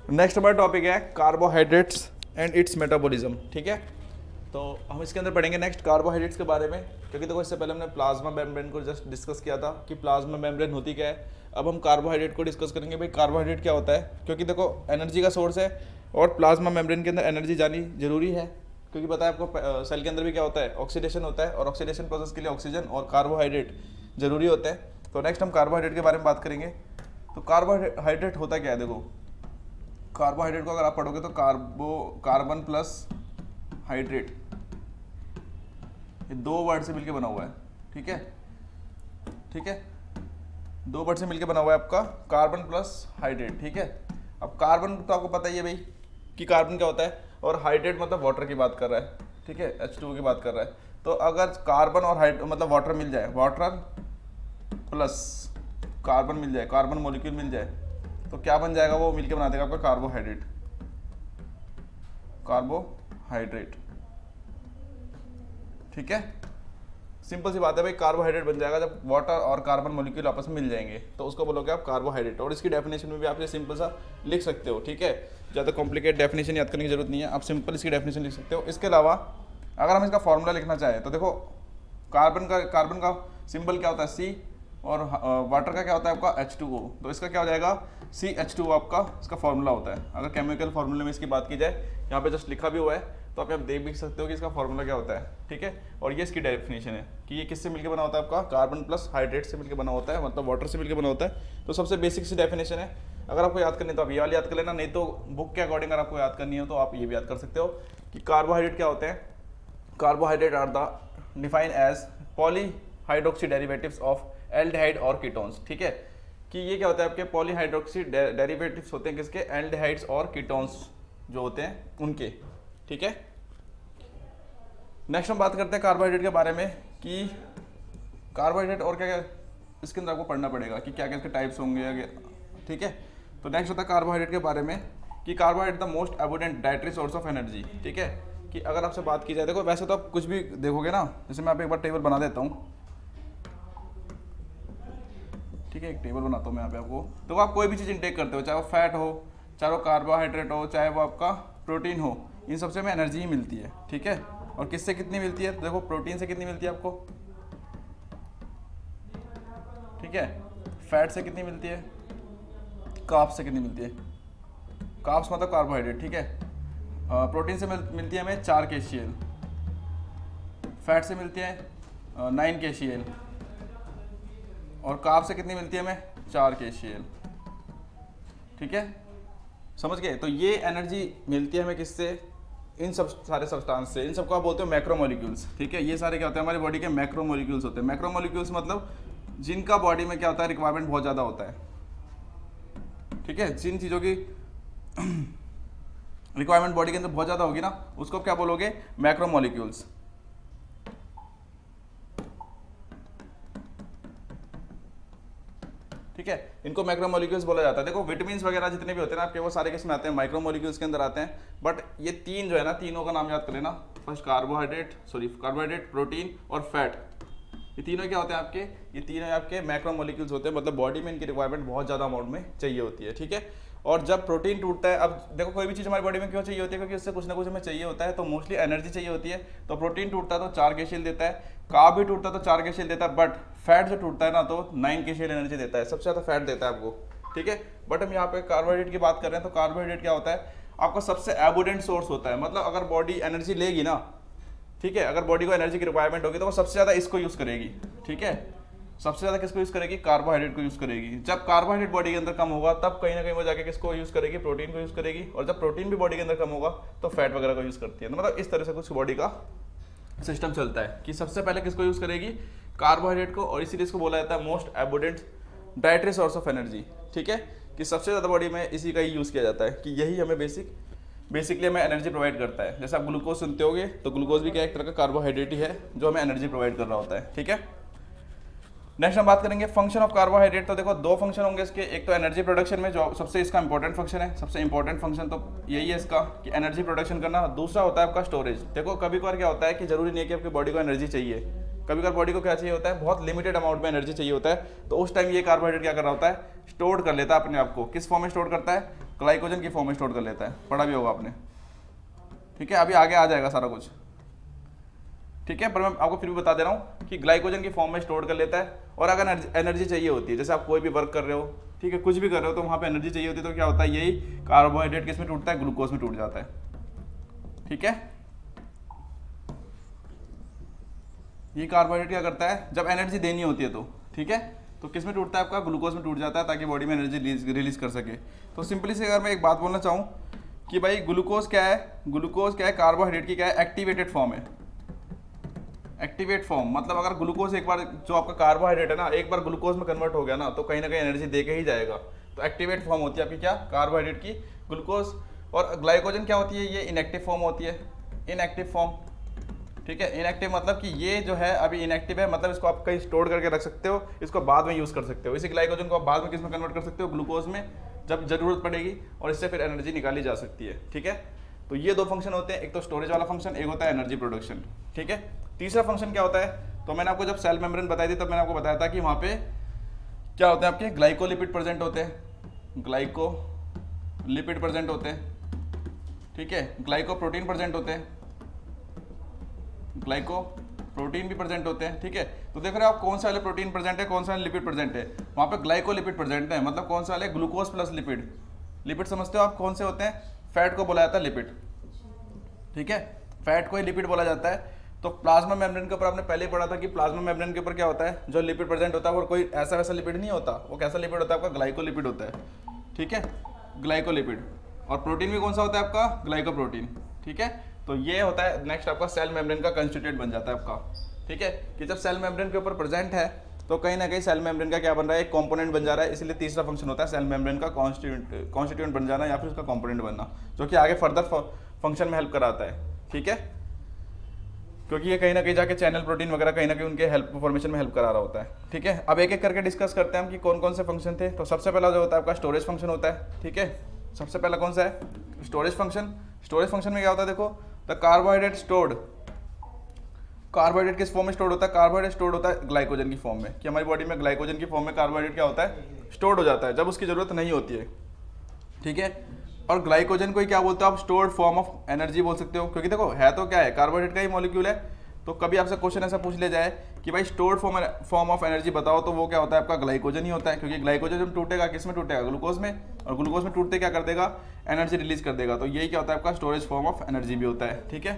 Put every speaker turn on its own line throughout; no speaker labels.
Next हमारा topic है carbohydrates and it's metabolism. ठीक है, तो हम इसके अंदर पढ़ेंगे नेक्स्ट कार्बोहाइड्रेट्स के बारे में, क्योंकि देखो इससे पहले हमने प्लाज्मा मेम्ब्रेन को जस्ट डिस्कस किया था कि प्लाज्मा मेम्ब्रेन होती क्या है। अब हम कार्बोहाइड्रेट को डिस्कस करेंगे, भाई कार्बोहाइड्रेट क्या होता है, क्योंकि देखो एनर्जी का सोर्स है और प्लाज्मा मेम्ब्रेन के अंदर एनर्जी जानी जरूरी है, क्योंकि पता है आपको सेल के अंदर भी क्या होता है, ऑक्सीडेशन होता है, और ऑक्सीडेशन प्रोसेस के लिए ऑक्सीजन और कार्बोहाइड्रेट जरूरी होता है। तो नेक्स्ट हम कार्बोहाइड्रेट के बारे में बात करेंगे। तो कार्बोहाइड्रेट होता क्या है, देखो कार्बोहाइड्रेट को अगर आप पढ़ोगे तो कार्बन प्लस हाइड्रेट, ये दो वर्ड से मिलकर बना हुआ है। ठीक है, ठीक है, दो वर्ड से मिलकर बना हुआ है आपका कार्बन प्लस हाइड्रेट। ठीक है, अब कार्बन तो आपको पता ही है भाई कि कार्बन क्या होता है, और हाइड्रेट मतलब वाटर की बात कर रहा है। ठीक है, H2O की बात कर रहा है। तो अगर कार्बन और मतलब वाटर मिल जाए, वाटर प्लस कार्बन मिल जाए, कार्बन मॉलिक्यूल मिल जाए, तो क्या बन जाएगा, वो मिलकर बना देगा आपका कार्बोहाइड्रेट। कार्बोहाइड्रेट, ठीक है, सिंपल सी बात है भाई, कार्बोहाइड्रेट बन जाएगा जब वाटर और कार्बन मॉलिक्यूल आपस में मिल जाएंगे, तो उसको बोलोगे आप कार्बोहाइड्रेट। और इसकी डेफिनेशन में भी आप ये सिंपल सा लिख सकते हो। ठीक है, ज़्यादा कॉम्प्लिकेट डेफिनेशन याद करने की जरूरत नहीं है, आप सिंपल इसकी डेफिनेशन लिख सकते हो। इसके अलावा अगर हम इसका फॉर्मूला लिखना चाहें तो देखो कार्बन का सिंबल क्या होता है, C, और वाटर का क्या होता है आपका H2O, तो इसका क्या हो जाएगा CH2O आपका इसका फॉर्मूला होता है। अगर केमिकल फार्मूले में इसकी बात की जाए, यहाँ पे जस्ट लिखा भी हुआ है, तो आप देख भी सकते हो कि इसका फॉर्मूला क्या होता है। ठीक है, और ये इसकी डेफिनेशन है कि ये किससे मिलकर बना होता है, आपका कार्बन प्लस हाइड्रेट से मिलकर बना होता है, मतलब वाटर से मिलकर बना होता है। तो सबसे बेसिक सी डेफिनेशन है, अगर आपको याद करनी है तो आप ये वाली याद कर लेना, नहीं तो बुक के अकॉर्डिंग अगर आपको याद करनी हो तो आप ये भी याद कर सकते हो कि कार्बोहाइड्रेट क्या होते हैं। Carbohydrate are the define as polyhydroxy derivatives of aldehyde और कीटोन्स। ठीक है, कि ये क्या होता है, आपके पॉलीहाइड्रोक्सी डेरिवेटिव्स होते हैं किसके, एल्डिहाइड्स और कीटोन्स जो होते हैं उनके। ठीक है, नेक्स्ट हम बात करते हैं कार्बोहाइड्रेट के बारे में कि कार्बोहाइड्रेट और क्या क्या इसके अंदर आपको पढ़ना पड़ेगा कि क्या क्या इसके टाइप्स होंगे। ठीक है, तो नेक्स्ट होता है कार्बोहाइड्रेट के बारे में कि carbohydrate the most abundant dietary source of energy. ठीक है, कि अगर आपसे बात की जाए, देखो वैसे तो आप कुछ भी देखोगे ना, जैसे मैं आप एक बार टेबल बना देता हूँ। ठीक है, एक टेबल बनाता हूँ मैं यहाँ पे आपको। तो आप कोई भी चीज़ इंटेक करते हो, चाहे वो फैट हो, चाहे वो कार्बोहाइड्रेट हो, चाहे वो आपका प्रोटीन हो, इन सबसे हमें एनर्जी ही मिलती है। ठीक है, और किससे कितनी मिलती है, देखो प्रोटीन से कितनी मिलती है आपको, ठीक है, फैट से कितनी मिलती है, कार्ब्स से कितनी मिलती है, कार्ब्स मतलब कार्बोहाइड्रेट। ठीक है, प्रोटीन से मिलती है हमें 4 KCl, फैट से मिलती है 9 KCl, और कार्ब से कितनी मिलती है हमें 4 KCl। ठीक है, समझ गए। तो ये एनर्जी मिलती है हमें किससे, इन सब सारे सब्सटेंस से, इन सबको आप बोलते हो मैक्रोमोलिक्यूल्स। ठीक है, ये सारे क्या होते हैं, हमारी बॉडी के मैक्रोमोलिक्यूल्स होते हैं। मैक्रोमोलिक्यूल्स मतलब जिनका बॉडी में क्या होता है, रिक्वायरमेंट बहुत ज़्यादा होता है। ठीक है, जिन चीज़ों की रिक्वायरमेंट बॉडी के अंदर बहुत ज़्यादा होगी ना, उसको क्या बोलोगे, मैक्रोमोलिक्यूल्स। ठीक है, इनको मैक्रोमोलिक्यूल्स बोला जाता है। देखो विटामिन वगैरह जितने भी होते हैं ना आपके, वो सारे किसमें आते हैं, माइक्रोमोलिक्यूल्स के अंदर आते हैं। बट ये तीन जो है ना, तीनों का नाम याद कर लेना। फर्स्ट कार्बोहाइड्रेट, प्रोटीन और फैट, ये तीनों क्या होते हैं आपके, ये तीनों आपके मैक्रोमोलिक्यूल्स होते हैं, मतलब बॉडी में इनकी रिक्वायरमेंट बहुत ज़्यादा अमाउंट में चाहिए होती है। ठीक है, और जब प्रोटीन टूटता है, अब देखो कोई भी चीज़ हमारी बॉडी में क्यों चाहिए होती है, क्योंकि उससे कुछ ना कुछ हमें चाहिए होता है, तो मोस्टली एनर्जी चाहिए होती है। तो प्रोटीन टूटता है तो 4 KCl देता है, कार्ब भी टूटता है तो 4 KCl देता है, बट फैट जो टूटता है ना तो 9 KCl एनर्जी देता है, सबसे ज़्यादा फैट देता है आपको। ठीक है, बट हम यहाँ पे कार्बोहाइड्रेट की बात कर रहे हैं, तो कार्बोहाइड्रेट क्या होता है, आपका सबसे एबुडेंट सोर्स होता है। मतलब अगर बॉडी एनर्जी लेगी ना, ठीक है, अगर बॉडी को एनर्जी की रिक्वायरमेंट होगी तो वो सबसे ज़्यादा इसको यूज़ करेगी। ठीक है, सबसे ज़्यादा किसको यूज़ करेगी, कार्बोहाइड्रेट को यूज़ करेगी। जब कार्बोहाइड्रेट बॉडी के अंदर कम होगा, तब कहीं ना कहीं वो जाके किसको यूज़ करेगी, प्रोटीन को यूज़ करेगी। और जब प्रोटीन भी बॉडी के अंदर कम होगा तो फैट वगैरह को यूज़ करती है। तो मतलब इस तरह से कुछ बॉडी का सिस्टम चलता है कि सबसे पहले किसको यूज़ करेगी, कार्बोहाइड्रेट को, और इसीलिए इसको बोला जाता है most abundant dietary source of energy. ठीक है, कि सबसे ज़्यादा बॉडी में इसी का ही यूज़ किया जाता है, कि यही हमें बेसिकली हमें एनर्जी प्रोवाइड करता है। जैसे आप ग्लूकोज सुनते होगे, तो ग्लूकोज भी क्या एक तरह का कार्बोहाइड्रेट ही है जो हमें एनर्जी प्रोवाइड कर रहा होता है। ठीक है, नेक्स्ट हम बात करेंगे फंक्शन ऑफ कार्बोहाइड्रेट। तो देखो दो फंक्शन होंगे इसके, एक तो एनर्जी प्रोडक्शन में जो सबसे इसका इंपॉर्टेंट फंक्शन है, सबसे इंपॉर्टेंट फंक्शन तो यही है इसका कि एनर्जी प्रोडक्शन करना। दूसरा होता है आपका स्टोरेज। देखो कभी कभार क्या होता है कि जरूरी नहीं है कि आपकी बॉडी को एनर्जी चाहिए, कभी कभार बॉडी को क्या चाहिए होता है, बहुत लिमिटेड अमाउंट में एनर्जी चाहिए होता है। तो उस टाइम ये कार्बोहाइड्रेट क्या कर रहा होता है, स्टोर कर लेता है अपने आप को। किस फॉर्म में स्टोर करता है, ग्लाइकोजन की फॉर्म में स्टोर कर लेता है, पढ़ा भी होगा आपने, ठीक है। अभी आगे आ जाएगा सारा कुछ, ठीक है, पर मैं आपको फिर भी बता दे रहा हूँ कि ग्लाइकोजन की फॉर्म में स्टोर कर लेता है। और अगर एनर्जी चाहिए होती है, जैसे आप कोई भी वर्क कर रहे हो, ठीक है, कुछ भी कर रहे हो, तो वहाँ पे एनर्जी चाहिए होती है, तो क्या होता है, यही कार्बोहाइड्रेट किस में टूटता है, ग्लूकोज में टूट जाता है, ठीक है। ये कार्बोहाइड्रेट क्या करता है, जब एनर्जी देनी होती है तो, ठीक है, तो किस में टूटता है आपका, ग्लूकोज में टूट जाता है, ताकि बॉडी में एनर्जी रिलीज कर सके। तो सिंपली से अगर मैं एक बात बोलना चाहूँ कि भाई ग्लूकोज क्या है, कार्बोहाइड्रेट की क्या है, एक्टिवेटेड फॉर्म है। एक्टिवेट फॉर्म मतलब अगर ग्लूकोज एक बार, जो आपका कार्बोहाइड्रेट है ना, एक बार ग्लूकोज में कन्वर्ट हो गया ना, तो कहीं ना कहीं एनर्जी दे के ही जाएगा। तो एक्टिवेट फॉर्म होती है आपकी क्या, कार्बोहाइड्रेट की, ग्लूकोज। और ग्लाइकोजन क्या होती है, ये इनएक्टिव फॉर्म होती है, इनएक्टिव फॉर्म, ठीक है। इनएक्टिव मतलब कि ये जो है अभी इनएक्टिव है, मतलब इसको आप कहीं स्टोर करके रख सकते हो, इसको बाद में यूज कर सकते हो। इसी ग्लाइकोजन को आप बाद में किस में कन्वर्ट कर सकते हो, ग्लूकोज में, जब जरूरत पड़ेगी, और इससे फिर एनर्जी निकाली जा सकती है, ठीक है। तो ये दो फंक्शन होते हैं, एक तो स्टोरेज वाला फंक्शन, एक होता है एनर्जी प्रोडक्शन, ठीक है। तीसरा फंक्शन क्या होता है, तो मैंने आपको जब सेल मेम्ब्रेन बताई थी तब मैंने आपको बताया था कि वहाँ पे क्या होते हैं, आपके ग्लाइकोलिपिड प्रेजेंट होते हैं, ग्लाइकोलिपिड प्रेजेंट होते हैं, ठीक है, ग्लाइकोप्रोटीन प्रेजेंट होते हैं, ग्लाइकोप्रोटीन भी प्रेजेंट होते हैं, ठीक है। तो देख रहे हो आप कौन सा वाले प्रोटीन प्रेजेंट है, कौन सा वाले लिपिड प्रेजेंट है, वहाँ पे ग्लाइकोलिपिड प्रेजेंट है, मतलब कौन सा वाले, ग्लूकोज प्लस लिपिड। लिपिड समझते हो आप कौन से होते हैं, फैट को बोला जाता है लिपिड, ठीक है, फैट को ही लिपिड बोला जाता है। तो प्लाज्मा मेम्ब्रेन के ऊपर आपने पहले ही पढ़ा था कि प्लाज्मा मेम्ब्रेन के ऊपर क्या होता है, जो लिपिड प्रेजेंट होता है वो कोई ऐसा वैसा लिपिड नहीं होता, वो कैसा लिपिड होता है आपका, ग्लाइकोलिपिड होता है, ठीक है, ग्लाइकोलिपिड। और प्रोटीन भी कौन सा होता है आपका, ग्लाइकोप्रोटीन, ठीक है। तो ये होता है नेक्स्ट आपका सेल मेम्ब्रेन का कंस्टिट्यूएंट बन जाता है आपका, ठीक है, कि जब सेल मेम्ब्रेन के ऊपर प्रेजेंट है तो कहीं ना कहीं सेल मेम्ब्रेन का क्या बन रहा है, एक कंपोनेंट बन जा रहा है। इसलिए तीसरा फंक्शन होता है सेल मेम्ब्रेन का कॉन्स्टिट्यूएंट बन जाना या फिर उसका कंपोनेंट बनना, जो कि आगे फर्दर फंक्शन में हेल्प कराता है, ठीक है, क्योंकि ये कहीं ना कहीं जाके चैनल प्रोटीन वगैरह कहीं ना कहीं उनके हेल्प फॉर्मेशन में हेल्प करा रहा होता है, ठीक है। अब एक एक करके डिस्कस करते हैं हम कि कौन कौन से फंक्शन थे। तो सबसे पहला जो होता है आपका स्टोरेज फंक्शन होता है, ठीक है, सबसे पहला कौन सा है, स्टोरेज फंक्शन। स्टोरेज फंक्शन में क्या होता है, देखो, द कार्बोहाइड्रेट स्टोर्ड, कार्बोहाइड्रेट किस फॉर्म में स्टोर्ड होता है, कार्बोहाइड्रेट स्टोर्ड होता है ग्लाइकोजन की फॉर्म में, कि हमारी बॉडी में ग्लाइकोजन की फॉर्म में कार्बोहाइड्रेट क्या होता है, स्टोर्ड हो जाता है जब उसकी जरूरत नहीं होती है, ठीक है। और ग्लाइकोजन को ही क्या बोलते हो आप, स्टोर्ड फॉर्म ऑफ एनर्जी बोल सकते हो, क्योंकि देखो है तो क्या है, कार्बोहाइड्रेट का ही मॉलिक्यूल है। तो कभी आपसे क्वेश्चन ऐसा पूछ लिया जाए कि भाई स्टोर्ड फॉर्म ऑफ एनर्जी बताओ, तो वो क्या होता है आपका, ग्लाइकोजन ही होता है, क्योंकि ग्लाइकोजन जब टूटेगा किस में टूटेगा, ग्लूकोज में, और ग्लूकोज में टूटते क्या कर देगा, एनर्जी रिलीज कर देगा। तो यही क्या होता है आपका स्टोरेज फॉर्म ऑफ एनर्जी भी होता है, ठीक है।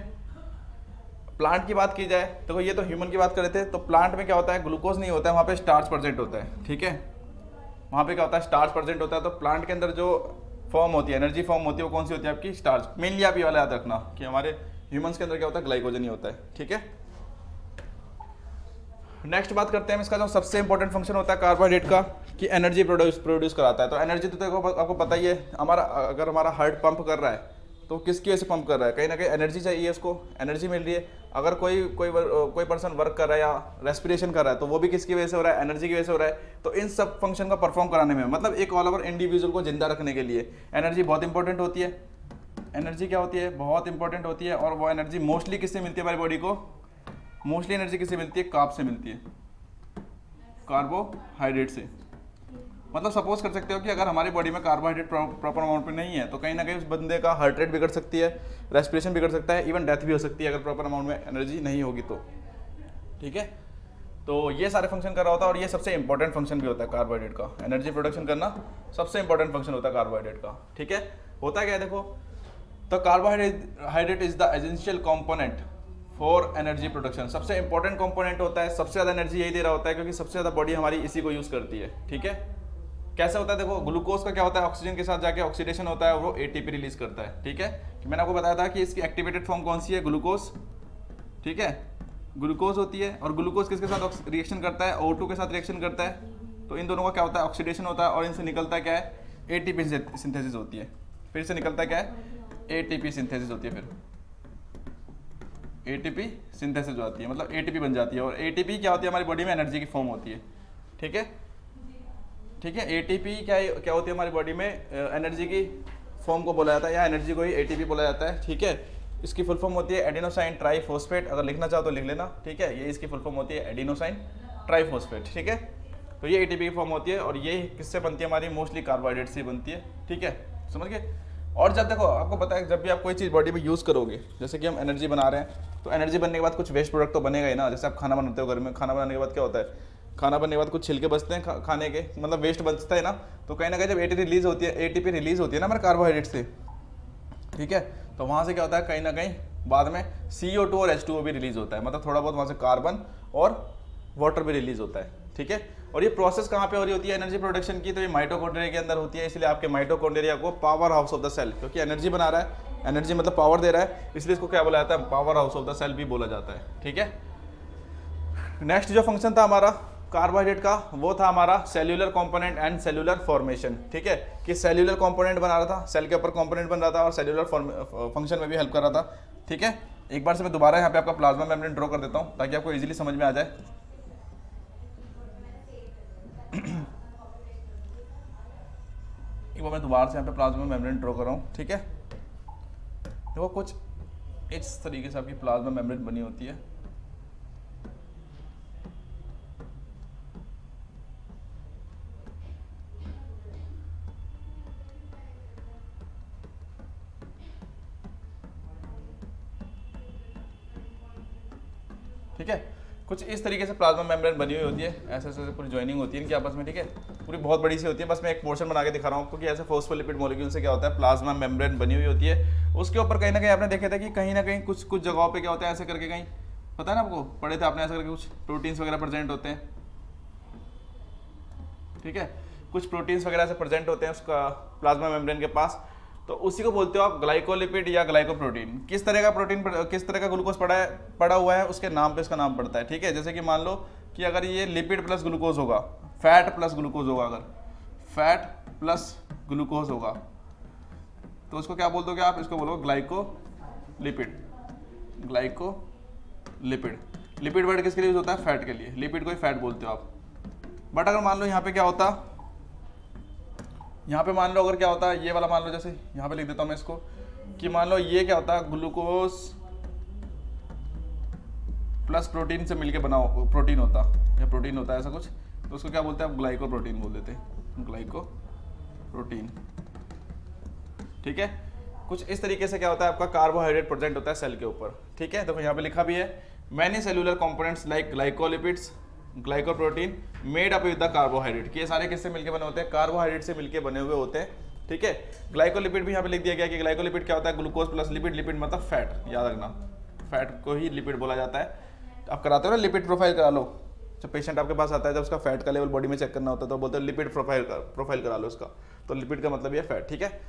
प्लांट की बात की जाए तो ये तो ह्यूमन की बात कर रहे थे, तो प्लांट में क्या होता है, ग्लूकोज नहीं होता है, वहाँ पे स्टार्च प्रेजेंट होता है, ठीक है, वहाँ पे क्या होता है, स्टार्च प्रेजेंट होता है। तो प्लांट के अंदर जो फॉर्म होती है, एनर्जी फॉर्म होती है, वो कौन सी होती है आपकी, स्टार्च। मेनली आप ये वाला याद रखना कि हमारे ह्यूमंस के अंदर क्या होता है, ग्लाइकोजन ही होता है, ठीक है। नेक्स्ट बात करते हैं इसका जो सबसे इंपॉर्टेंट फंक्शन होता है कार्बोहाइड्रेट का, कि एनर्जी प्रोड्यूस कराता है। तो एनर्जी तो देखो आपको पता ही है, हमारा अगर हमारा हार्ट पंप कर रहा है तो किसकी वजह से पंप कर रहा है, कहीं ना कहीं एनर्जी चाहिए, उसको एनर्जी मिल रही है। अगर कोई पर्सन वर्क कर रहा है या रेस्पिरेशन कर रहा है तो वो भी किसकी वजह से हो रहा है, एनर्जी की वजह से हो रहा है। तो इन सब फंक्शन का परफॉर्म कराने में, मतलब एक ऑल ओवर इंडिविजुअल को जिंदा रखने के लिए एनर्जी बहुत इंपॉर्टेंट होती है। एनर्जी क्या होती है, बहुत इंपॉर्टेंट होती है। और वो एनर्जी मोस्टली किससे मिलती है हमारी बॉडी को, मोस्टली एनर्जी किससे मिलती है, कार्ब से मिलती है, कार्बोहाइड्रेट से। मतलब सपोज कर सकते हो कि अगर हमारी बॉडी में कार्बोहाइड्रेट प्रॉपर अमाउंट में नहीं है तो कहीं ना कहीं उस बंदे का हार्ट रेट बिगड़ सकती है, रेस्पिरेशन बिगड़ सकता है, इवन डेथ भी हो सकती है अगर प्रॉपर अमाउंट में एनर्जी नहीं होगी तो, ठीक है। तो ये सारे फंक्शन कर रहा होता है, और ये सबसे इंपॉर्टेंट फंक्शन भी होता है कार्बोहाइड्रेट का, एनर्जी प्रोडक्शन करना सबसे इंपॉर्टेंट फंक्शन होता है कार्बोहाइड्रेट का, ठीक है। होता क्या है देखो, तो carbohydrate is the essential component for energy production. सबसे इंपॉर्टेंट कंपोनेंट होता है, सबसे ज़्यादा एनर्जी यही दे रहा होता है, क्योंकि सबसे ज़्यादा बॉडी हमारी इसी को यूज़ करती है, ठीक है। कैसे होता है देखो, ग्लूकोज का क्या होता है, ऑक्सीजन के साथ जाके ऑक्सीडेशन होता है और वो एटीपी रिलीज करता है, ठीक है। कि मैंने आपको बताया था कि इसकी एक्टिवेटेड फॉर्म कौन सी है, ग्लूकोज, ठीक है, ग्लूकोज होती है। और ग्लूकोज किसके साथ रिएक्शन करता है, O2 के साथ रिएक्शन करता है। तो इन दोनों का क्या होता है, ऑक्सीडेशन होता है, और इनसे निकलता है क्या है, एटीपी सिंथेसिस होती है। फिर से निकलता है क्या है, एटीपी सिंथेसिस होती है, फिर एटीपी सिंथेसिस जो आती है, मतलब एटीपी बन जाती है। और एटीपी क्या होती है, हमारी बॉडी में एनर्जी की फॉर्म होती है, ठीक है, ठीक है। एटीपी क्या होती है हमारी बॉडी में, एनर्जी की फॉर्म को बोला जाता है, या एनर्जी को ही एटीपी बोला जाता है, ठीक है। इसकी फुल फॉर्म होती है एडिनोसाइन ट्राइफॉस्फेट, अगर लिखना चाहो तो लिख लेना, ठीक है। ये इसकी फुल फॉर्म होती है एडिनोसाइन ट्राइफॉस्फेट, ठीक है। तो ये एटीपी की फॉर्म होती है, और ये किससे बनती है, हमारी मोस्टली कार्बोहाइड्रेट से बनती है, ठीक है। समझ गए। और जब देखो आपको पता है जब भी आप कोई चीज़ बॉडी में यूज़ करोगे, जैसे कि हम एनर्जी बना रहे हैं, तो एनर्जी बनने के बाद कुछ वेस्ट प्रोडक्ट तो बनेगा ही ना। जैसे आप खाना बनाते हो घर में, खाना बनाने के बाद क्या होता है, खाना बनने के बाद कुछ छिलके बचते हैं खाने के, मतलब वेस्ट बचता है ना। तो कहीं ना कहीं जब एटीपी रिलीज होती है ना हमारे कार्बोहाइड्रेट से, ठीक है, तो वहाँ से क्या होता है कहीं ना कहीं बाद में CO2 और H2O भी रिलीज होता है, मतलब थोड़ा बहुत वहाँ से कार्बन और वाटर भी रिलीज होता है, ठीक है। और ये प्रोसेस कहाँ पे हो रही होती है एनर्जी प्रोडक्शन की, तो ये माइटोकॉन्ड्रिया के अंदर होती है। इसलिए आपके माइटोकॉन्ड्रिया को power house of the cell, क्योंकि एनर्जी बना रहा है, एनर्जी मतलब पावर दे रहा है, इसलिए इसको क्या बोला जाता है, power house of the cell भी बोला जाता है, ठीक है। नेक्स्ट जो फंक्शन था हमारा कार्बोहाइड्रेट का, वो था हमारा cellular component and cellular formation, ठीक है, कि सेल्यूलर कंपोनेंट बना रहा था, सेल के ऊपर कंपोनेंट बन रहा था, और सेल्यूलर फंक्शन में भी हेल्प कर रहा था, ठीक है। एक बार से मैं दोबारा यहाँ पे आपका प्लाज्मा मेम्ब्रेन ड्रॉ कर देता हूँ ताकि आपको इजीली समझ में आ जाए। एक बार मैं दोबारा से यहाँ पे प्लाज्मा मेम्ब्रेन ड्रॉ कर रहा हूँ, ठीक है। देखो कुछ इस तरीके से आपकी प्लाज्मा मेम्ब्रेन बनी होती है, ठीक है। कुछ इस तरीके से प्लाज्मा मेम्ब्रेन बनी हुई होती है, ऐसे ऐसे पूरी जॉइनिंग होती है इनकी आपस में, ठीक है, पूरी बहुत बड़ी सी होती है। बस मैं एक पोर्शन बना के दिखा रहा हूँ आपको कि ऐसे फोस्फोलिपिड मॉलिक्यूल से क्या होता है, प्लाज्मा मेम्ब्रेन बनी हुई होती है। उसके ऊपर कहीं ना कहीं आपने देखा था कि कहीं ना कहीं कुछ कुछ जगहों पे क्या होता है, ऐसे करके कहीं पता है ना आपको, पढ़े थे आपने, ऐसे करके कुछ प्रोटीन्स वगैरह प्रेजेंट होते हैं, ठीक है, कुछ प्रोटीन्स वगैरह से प्रेजेंट होते हैं उसका प्लाज्मा मेम्ब्रेन के पास। तो उसी को बोलते हो आप ग्लाइकोलिपिड या ग्लाइकोप्रोटीन। किस तरह का प्रोटीन, किस तरह का ग्लूकोज पड़ा हुआ है उसके नाम पे इसका नाम पड़ता है, ठीक है। जैसे कि मान लो कि अगर ये लिपिड प्लस ग्लूकोज होगा, फैट प्लस ग्लूकोज होगा, अगर फैट प्लस ग्लूकोज होगा तो उसको क्या बोल दोगे आप, इसको बोलोगे ग्लाइकोलिपिड। ग्लाइकोलिपिड, लिपिड वर्ड किसके लिए यूज होता है, फैट के लिए, लिपिड को ही फैट बोलते हो आप। बट अगर मान लो यहाँ पे क्या होता, यहाँ पे मान लो अगर क्या होता है, ये वाला मान लो, जैसे यहाँ पे लिख देता हूँ मैं इसको, कि मान लो ये क्या होता है, ग्लूकोज प्लस प्रोटीन से मिलके बना प्रोटीन होता, या प्रोटीन होता है ऐसा कुछ, तो उसको क्या बोलते हैं आप, ग्लाइकोप्रोटीन बोल देते हैं, ग्लाइकोप्रोटीन, ठीक है। कुछ इस तरीके से क्या होता है आपका कार्बोहाइड्रेट प्रेजेंट होता है सेल के ऊपर, ठीक है। तो यहाँ पे लिखा भी है, many cellular components like glycolipids, glycoprotein made up with the carbohydrate, कि ये सारे किससे मिलके बने होते हैं, कार्बोहाइड्रेट से मिलके बने हुए होते हैं, ठीक है। ग्लाइकोलिपिड भी यहाँ पे लिख दिया गया कि ग्लाइकोलिपिड क्या होता है, ग्लूकोज प्लस लिपिड, लिपिड मतलब फैट, याद रखना, फैट को ही लिपिड बोला जाता है। आप कराते हो ना लिपिड प्रोफाइल करा लो, जब पेशेंट आपके पास आता है, जब उसका फैट का लेवल बॉडी में चेक करना होता है तो बोलते हैं लिपिड प्रोफाइल करा लो उसका, तो लिपिड का मतलब ये फैट, ठीक है।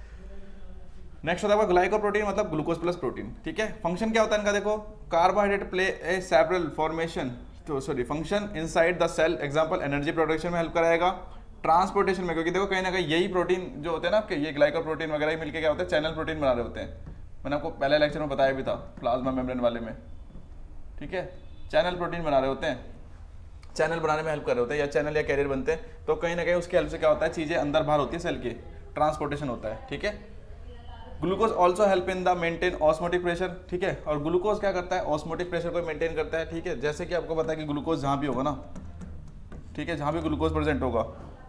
नेक्स्ट होता है ग्लाइकोप्रोटीन, मतलब ग्लूकोज प्लस प्रोटीन, ठीक है। फंक्शन क्या होता है इनका, देखो carbohydrate play a several formation, तो sorry function inside the cell, example energy production में हेल्प कराएगा, ट्रांसपोर्टेशन में, क्योंकि देखो कहीं ना कहीं यही प्रोटीन जो होते हैं ना आपके, ये ग्लाइकोप्रोटीन वगैरह ही मिलके क्या होते हैं, चैनल प्रोटीन बना रहे होते हैं। मैंने आपको पहले लेक्चर में बताया भी था प्लाज्मा मेम्ब्रेन वाले में, ठीक है, चैनल प्रोटीन बना रहे होते हैं, चैनल बनाने में हेल्प कर रहे होते हैं, या चैनल या कैरियर बनते हैं, तो कहीं ना कहीं उसकी हेल्प से क्या होता है, चीज़ें अंदर बाहर होती है सेल की, ट्रांसपोर्टेशन होता है, ठीक है। Glucose also help in the maintain osmotic pressure, ठीक है, और ग्लूकोज क्या करता है, ऑस्मोटिक प्रेशर को मेंटेन करता है, ठीक है। जैसे कि आपको पता है कि ग्लूकोज जहाँ भी होगा ना, ठीक है, जहाँ भी ग्लूकोज प्रेजेंट होगा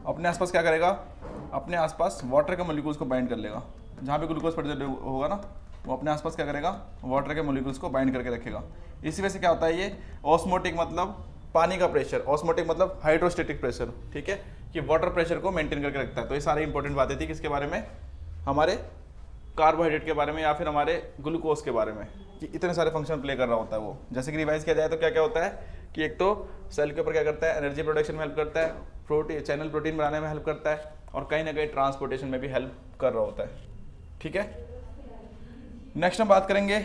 अपने आसपास क्या करेगा, अपने आसपास वाटर के मोलिक्यूल्स को बाइंड कर लेगा। जहाँ भी ग्लूकोज प्रेजेंट होगा ना, वो अपने आसपास क्या करेगा, वाटर के मोलिक्यूल्स को बाइंड करके रखेगा। इसी वजह से क्या होता है, ये ऑस्मोटिक मतलब पानी का प्रेशर, ऑस्मोटिक मतलब हाइड्रोस्टेटिक प्रेशर, ठीक है, कि वाटर प्रेशर को मेंटेन करके रखता है। तो ये सारी इंपॉर्टेंट बातें थी किसके बारे में, हमारे कार्बोहाइड्रेट के बारे में या फिर हमारे ग्लूकोज के बारे में, कि इतने सारे फंक्शन प्ले कर रहा होता है वो। जैसे कि रिवाइज किया जाए तो क्या क्या होता है कि एक तो सेल के ऊपर क्या करता है, एनर्जी प्रोडक्शन में हेल्प करता है, प्रोटीन चैनल प्रोटीन बनाने में हेल्प करता है, और कहीं ना कहीं ट्रांसपोर्टेशन में भी हेल्प कर रहा होता है, ठीक है। नेक्स्ट हम बात करेंगे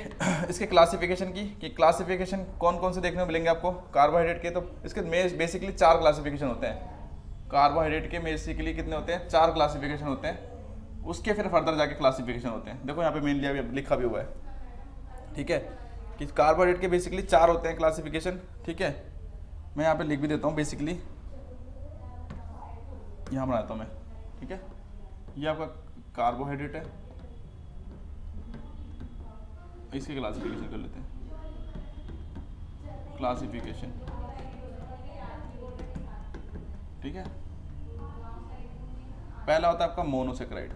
इसके क्लासिफिकेशन की, कि क्लासिफिकेशन कौन कौन से देखने को मिलेंगे आपको कार्बोहाइड्रेट के। तो इसके बेसिकली 4 क्लासिफिकेशन होते हैं कार्बोहाइड्रेट के, बेसिकली कितने होते हैं, 4 क्लासिफिकेशन होते हैं। उसके फिर फर्दर जाके क्लासिफिकेशन होते हैं, देखो यहाँ पे मेनली अभी लिखा भी हुआ है, ठीक है, कि कार्बोहाइड्रेट के बेसिकली 4 होते हैं क्लासिफिकेशन, ठीक है। मैं यहाँ पे लिख भी देता हूँ, बेसिकली यहाँ बनाता हूँ मैं, ठीक है। ये आपका कार्बोहाइड्रेट है, इसकी क्लासिफिकेशन कर लेते हैं, क्लासिफिकेशन, ठीक है। पहला होता है आपका मोनोसेक्राइड,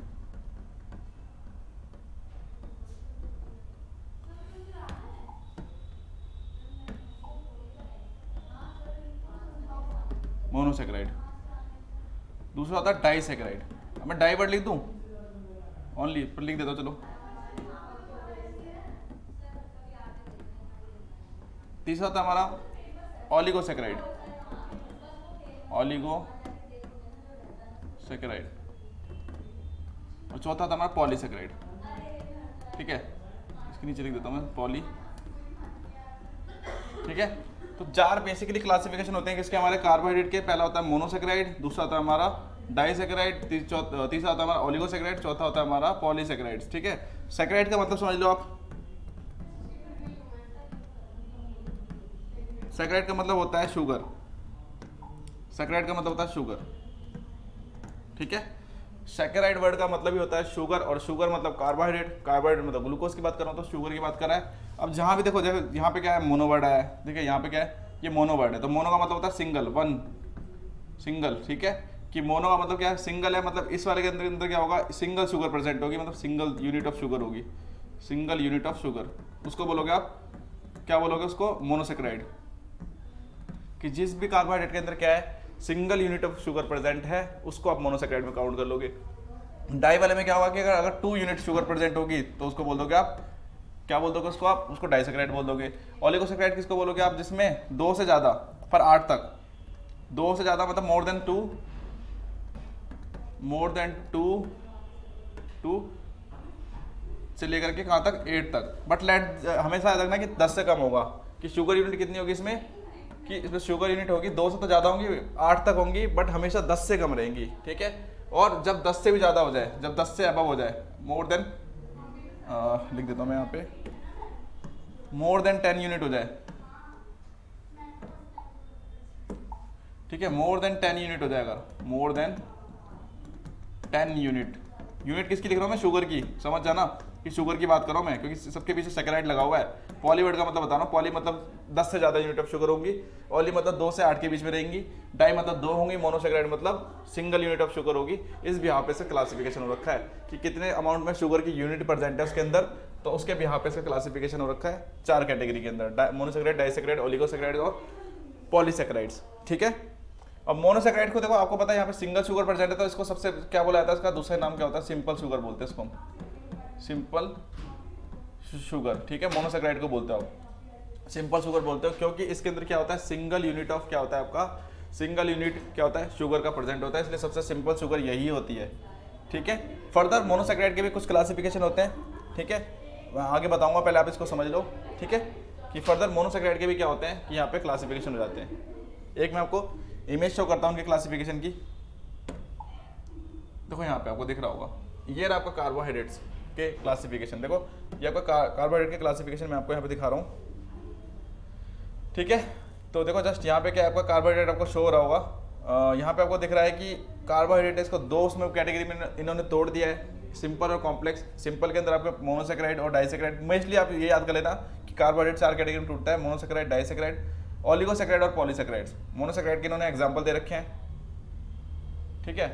मोनोसेक्राइड। दूसरा होता है डाइसेक्राइड। अब मैं डाई वर्ड लिख दूं, ओनली पर लिख देता हूं, चलो। तीसरा होता है हमारा ऑलिगोसेक्राइड, ऑलिगोसेक्राइड। और चौथा था हमारा पॉलीसेक्राइड। ठीक है, इसके नीचे लिख देता हूं मैं पॉली। ठीक है, तो 4 बेसिकली क्लासिफिकेशन होते हैं किसके हमारे कार्बोहाइड्रेट के। पहला होता है मोनोसेक्राइड, दूसरा होता है हमारा डाइसेक्राइड, तीसरा होता है हमारा ओलिगोसेक्राइड, चौथा होता है हमारा पॉलीसेक्राइड्स। ठीक है, सेक्राइड का मतलब समझ लो आप। सेक्राइड का मतलब होता है शुगर। सेक्राइड का मतलब होता है शुगर। ठीक है, सैकेराइड वर्ड का मतलब ही होता है शुगर, और शुगर मतलब कार्बोहाइड्रेट, कार्बोहाइड्रेट मतलब ग्लूकोज की बात कर रहा हूँ तो शुगर की बात कर रहा है। अब जहाँ भी देखो, जैसे यहाँ पे क्या है, मोनो वर्ड है। देखिए यहाँ पे क्या है, ये मोनो वर्ड है, तो मोनो का मतलब होता है सिंगल, वन, सिंगल। ठीक है, कि मोनो का मतलब क्या है, सिंगल है, मतलब इस वाले के अंदर क्या होगा, सिंगल शुगर प्रेजेंट होगी, मतलब सिंगल यूनिट ऑफ शुगर होगी, सिंगल यूनिट ऑफ शुगर। उसको बोलोगे आप, क्या बोलोगे उसको, मोनोसेक्राइड। कि जिस भी कार्बोहाइड्रेट के अंदर क्या है, single unit of sugar present है, उसको आप मोनोसेक्राइड में काउंट कर लोगे। डाई वाले में क्या होगा कि अगर 2 यूनिट शुगर प्रेजेंट होगी तो उसको बोल दोगे आप, क्या बोल दोगे उसको आप, उसको डाइसेक्राइड बोल दोगे। ओलिगोसेक्राइड किसको बोलोगे आप, जिसमें 2 से ज़्यादा पर 8 तक, 2 से ज़्यादा मतलब मोर देन टू से लेकर के कहाँ तक, 8 तक। बट लेट हमेशा याद रखना कि 10 से कम होगा। कि शुगर यूनिट कितनी होगी इसमें, कि इसमें शुगर यूनिट होगी 2 से तो ज़्यादा होंगी, 8 तक होंगी, बट हमेशा 10 से कम रहेंगी। ठीक है, और जब 10 से भी ज़्यादा हो जाए, जब 10 से अबव हो जाए, मोर देन, लिख देता हूँ मैं यहाँ पे, मोर देन 10 यूनिट हो जाए। ठीक है, मोर देन 10 यूनिट हो जाए, अगर मोर देन 10 यूनिट, यूनिट किसकी लिख रहा हूँ मैं, शुगर की, समझ जाना कि शुगर की बात कर रहा हूँ मैं, क्योंकि सबके पीछे सेकेराइड लगा हुआ है। पॉली वर्ड का मतलब बता रहा हूँ, पॉली मतलब 10 से ज़्यादा यूनिट ऑफ शुगर होंगी, ओली मतलब 2 से 8 के बीच में रहेंगी, डाई मतलब 2 होंगी, मोनोसेक्राइड मतलब सिंगल यूनिट ऑफ शुगर होगी। इस बिहाफ से क्लासिफिकेशन हो रखा है कि कितने अमाउंट में शुगर की यूनिट प्रेजेंट है उसके अंदर, तो उसके बिहाफ से क्लासिफिकेशन हो रखा है 4 कैटेगरी के अंदर, मोनोसेक्राइड, डाइसेक्राइड, ओलिगोसेक्राइड और पॉलीसेक्राइड्स। ठीक है, अब मोनोसेक्राइड को देखो, आपको पता है यहाँ पे सिंगल शुगर प्रेजेंट है, तो इसको सबसे क्या बोला जाता है, इसका दूसरा नाम क्या होता है, सिंपल शुगर बोलते हैं इसको, सिंपल शुगर। ठीक है, मोनोसेक्राइड को बोलते हो आप सिंपल शुगर बोलते हो, क्योंकि इसके अंदर क्या होता है, सिंगल यूनिट ऑफ क्या होता है आपका, सिंगल यूनिट क्या होता है, शुगर का प्रेजेंट होता है, इसलिए सबसे सिंपल शुगर यही होती है। ठीक है, फर्दर मोनोसेक्राइड के भी कुछ क्लासिफिकेशन होते हैं। ठीक है, मैं आगे बताऊंगा, पहले आप इसको समझ लो। ठीक है, कि फर्दर मोनोसेक्राइड के भी क्या होते हैं, कि यहाँ पे क्लासिफिकेशन हो जाते हैं। एक मैं आपको इमेज शो करता हूँ उनके क्लासिफिकेशन की। देखो यहाँ पे आपको दिख रहा होगा, ये रहा आपका कार्बोहाइड्रेट्स के क्लासिफिकेशन। देखो ये आपका कार्बोहाइड्रेट के क्लासिफिकेशन मैं आपको यहाँ पे दिखा रहा हूँ। ठीक है, तो देखो जस्ट यहाँ पे क्या आपका कार्बोहाइड्रेट आपको शो हो रहा होगा। यहाँ पे आपको दिख रहा है कि कार्बोहाइड्रेट इसको 2 उसमें कैटेगरी में इन्होंने तोड़ दिया है, सिंपल और कॉम्प्लेक्स। सिंपल के अंदर आपके मोनोसेक्राइड और डाइसेक्राइड, मोस्टली आप ये याद कर लेना कि कार्बोहाइड्रेट 4 कैटेगरी में टूटता है, मोनोसेक्राइड, डाइसेक्राइड, ओलिगोसेक्राइड और पॉलीसेक्राइड्स। मोनोसेक्राइड के इन्होंने एग्जाम्पल दे रखे हैं। ठीक है,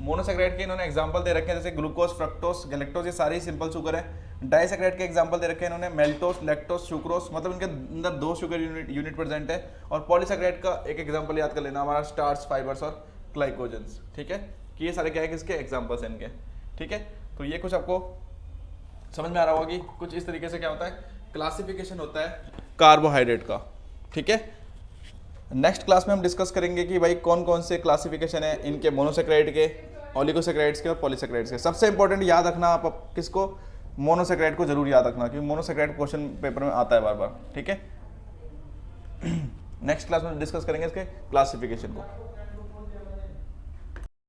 मोनोसेक्राइड के इन्होंने एग्जांपल दे रखे हैं जैसे ग्लूकोज, फ्रक्टोज, गैलेक्टोज, ये सारे सिंपल शुगर है। डाइसेक्राइड के एग्जांपल दे रखे हैं इन्होंने मेल्टोस, लैक्टोस, सुक्रोज, मतलब इनके अंदर 2 शुगर यूनिट प्रेजेंट है। और पॉलीसेक्राइड का एक एग्जांपल याद कर लेना, हमारा स्टार्च, फाइबर्स और ग्लाइकोजेंस। ठीक है, कि ये सारे क्या है, किसके एग्जाम्पल्स हैं इनके। ठीक है, तो ये कुछ आपको समझ में आ रहा होगा कि कुछ इस तरीके से क्या होता है, क्लासिफिकेशन होता है कार्बोहाइड्रेट का। ठीक है, नेक्स्ट क्लास में हम डिस्कस करेंगे कि भाई कौन कौन से क्लासिफिकेशन है इनके, मोनोसेक्राइड के, ओलिगोसेक्राइड्स के और पॉलीसेक्राइड्स के। सबसे इंपॉर्टेंट याद रखना आप किसको, मोनोसेक्राइड को जरूर याद रखना, क्योंकि मोनोसेक्राइड क्वेश्चन पेपर में आता है बार बार। ठीक है, नेक्स्ट क्लास में डिस्कस करेंगे इसके क्लासिफिकेशन को।